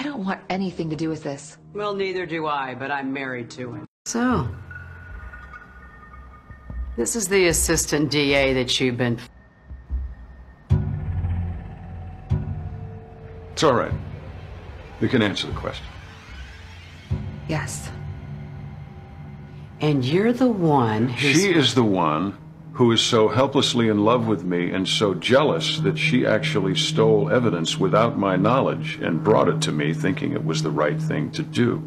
I don't want anything to do with this. Well, neither do I, but I'm married to him. So, this is the assistant DA that you've been... It's all right. You can answer the question. Yes. And you're the one who's... She is the one who is so helplessly in love with me and so jealous that she actually stole evidence without my knowledge and brought it to me thinking it was the right thing to do.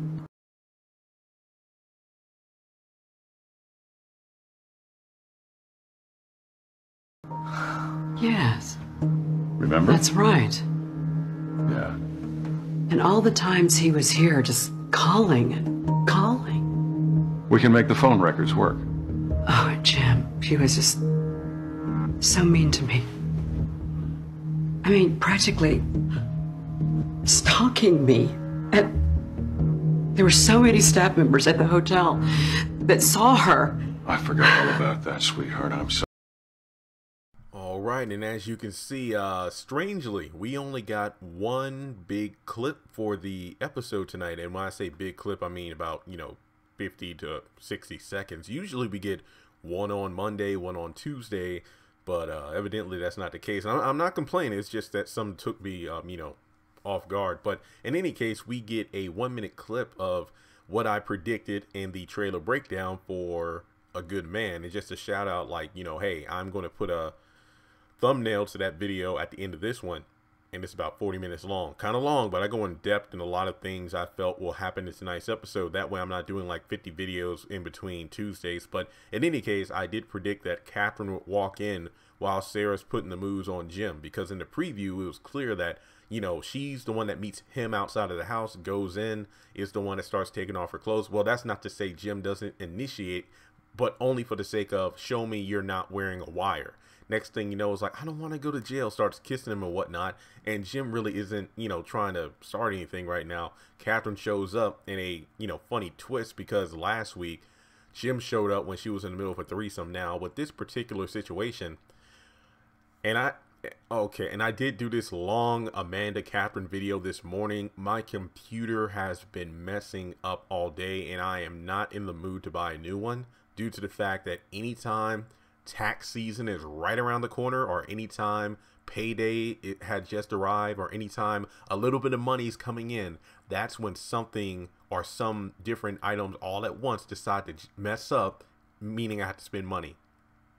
Yes. Remember? That's right. Yeah. And all the times he was here just calling and calling. We can make the phone records work. Oh, Jim, she was just so mean to me. I mean, practically stalking me. And there were so many staff members at the hotel that saw her. I forgot all about that, sweetheart. I'm sorry. All right, and as you can see, strangely, we only got one big clip for the episode tonight. And when I say big clip, I mean about, 50 to 60 seconds. Usually we get one on Monday, one on Tuesday, but evidently that's not the case. I'm not complaining. It's just that some took me, off guard. But in any case, we get a 1-minute clip of what I predicted in the trailer breakdown for A Good Man. It's just a shout out like, hey, I'm going to put a thumbnail to that video at the end of this one. And it's about 40 minutes long. Kind of long, but I go in depth in a lot of things I felt will happen in tonight's episode. That way I'm not doing like 50 videos in between Tuesdays. But in any case, I did predict that Katheryn would walk in while Sarah's putting the moves on Jim. Because in the preview, it was clear that, she's the one that meets him outside of the house, goes in, is the one that starts taking off her clothes. Well, that's not to say Jim doesn't initiate, but only for the sake of show me you're not wearing a wire. Next thing you know, is like, I don't want to go to jail, starts kissing him and whatnot. And Jim really isn't, trying to start anything right now. Katheryn shows up in a, funny twist because last week, Jim showed up when she was in the middle of a threesome. Now, with this particular situation, and I did do this long Amanda Katheryn video this morning. My computer has been messing up all day, and I am not in the mood to buy a new one due to the fact that anytime tax season is right around the corner, or anytime payday it had just arrived, or anytime a little bit of money is coming in, that's when something or some different items all at once decide to mess up, meaning I have to spend money.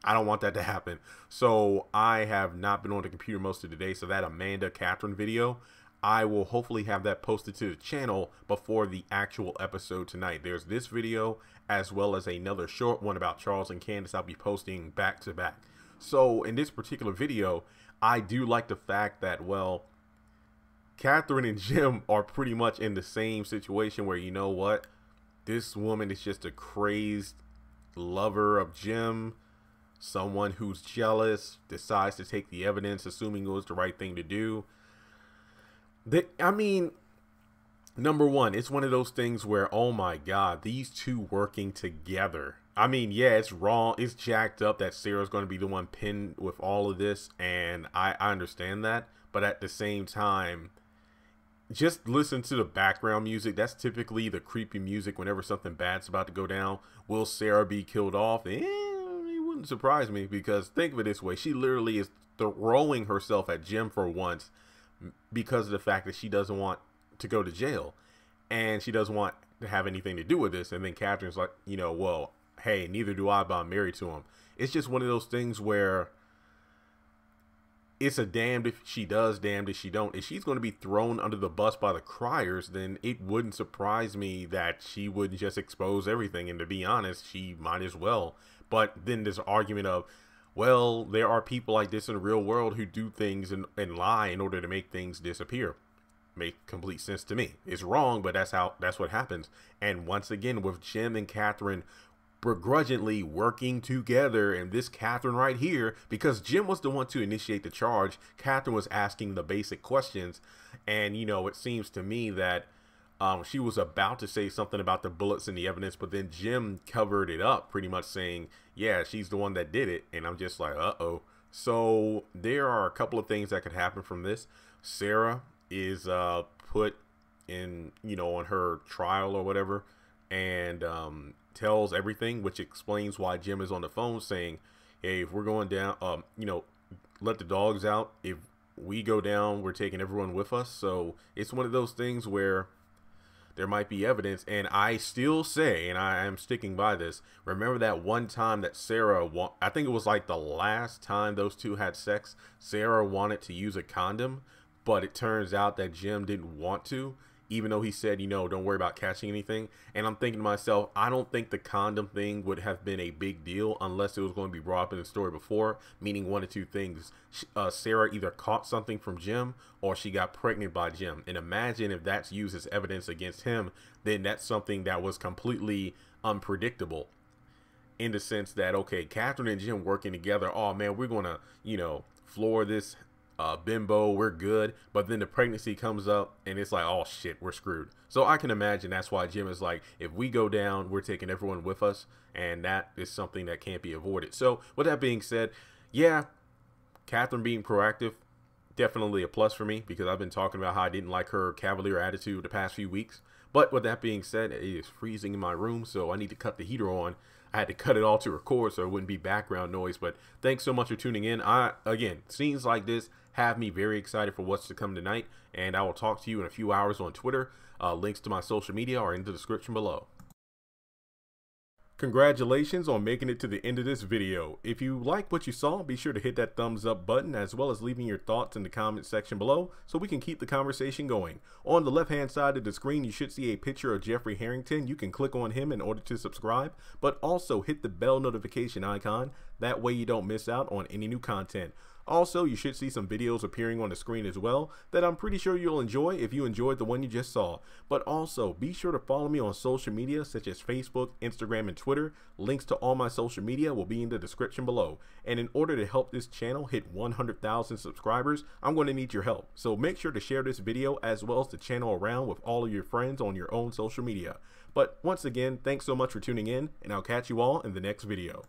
I don't want that to happen. So I have not been on the computer most of the day. So that Amanda Katheryn video, I will hopefully have that posted to the channel before the actual episode tonight. There's this video as well as another short one about Charles and Candace I'll be posting back to back. So in this particular video, I do like the fact that, well, Katheryn and Jim are pretty much in the same situation where, you know what, this woman is just a crazed lover of Jim, someone who's jealous, decides to take the evidence, assuming it was the right thing to do. I mean, number one, it's one of those things where, oh my God, these two working together. I mean, yeah, it's wrong. It's jacked up that Sarah's going to be the one pinned with all of this. And I understand that. But at the same time, just listen to the background music. That's typically the creepy music whenever something bad's about to go down. Will Sarah be killed off? It wouldn't surprise me, because think of it this way. She literally is throwing herself at Jim for once because of the fact that she doesn't want to go to jail. And she doesn't want to have anything to do with this. And then Katheryn's like, well, hey, neither do I, but I'm married to him. It's just one of those things where it's a damned if she does, damned if she don't. If she's going to be thrown under the bus by the criers, then it wouldn't surprise me that she wouldn't just expose everything. And to be honest, she might as well. But then there's an argument of, well, there are people like this in the real world who do things and lie in order to make things disappear. Make complete sense to me. It's wrong, but that's what happens. And once again, with Jim and Katheryn begrudgingly working together, and this Katheryn right here, because Jim was the one to initiate the charge, Katheryn was asking the basic questions. And it seems to me that she was about to say something about the bullets and the evidence, but then Jim covered it up, pretty much saying, yeah, she's the one that did it. And I'm just like, uh-oh. So there are a couple of things that could happen from this. Sarah is put in, on her trial or whatever, and tells everything, which explains why Jim is on the phone saying, hey, if we're going down, let the dogs out. If we go down, we're taking everyone with us. So it's one of those things where there might be evidence, and I still say, and I am sticking by this, remember that one time that Sarah, I think it was like the last time those two had sex, Sarah wanted to use a condom, but it turns out that Jim didn't want to, even though he said, don't worry about catching anything. And I'm thinking to myself, I don't think the condom thing would have been a big deal unless it was going to be brought up in the story before, meaning one of two things. Sarah either caught something from Jim or she got pregnant by Jim. And imagine if that's used as evidence against him, then that's something that was completely unpredictable. In the sense that, okay, Katheryn and Jim working together, oh man, we're going to, floor this bimbo, we're good. But then the pregnancy comes up and it's like, oh shit, we're screwed. So I can imagine that's why Jim is like, if we go down, we're taking everyone with us, and that is something that can't be avoided. So with that being said, yeah, Katheryn being proactive, definitely a plus for me, because I've been talking about how I didn't like her cavalier attitude the past few weeks. But with that being said, it is freezing in my room, so I need to cut the heater on. I had to cut it all to record so it wouldn't be background noise. But thanks so much for tuning in. Again, scenes like this have me very excited for what's to come tonight, and I will talk to you in a few hours on Twitter. Links to my social media are in the description below. Congratulations on making it to the end of this video. If you like what you saw, be sure to hit that thumbs up button, as well as leaving your thoughts in the comment section below so we can keep the conversation going. On the left hand side of the screen, you should see a picture of Jeffrey Harrington. You can click on him in order to subscribe, but also hit the bell notification icon. That way you don't miss out on any new content. Also, you should see some videos appearing on the screen as well that I'm pretty sure you'll enjoy if you enjoyed the one you just saw. But also, be sure to follow me on social media such as Facebook, Instagram, and Twitter. Links to all my social media will be in the description below. And in order to help this channel hit 100,000 subscribers, I'm going to need your help. So make sure to share this video as well as the channel around with all of your friends on your own social media. But once again, thanks so much for tuning in, and I'll catch you all in the next video.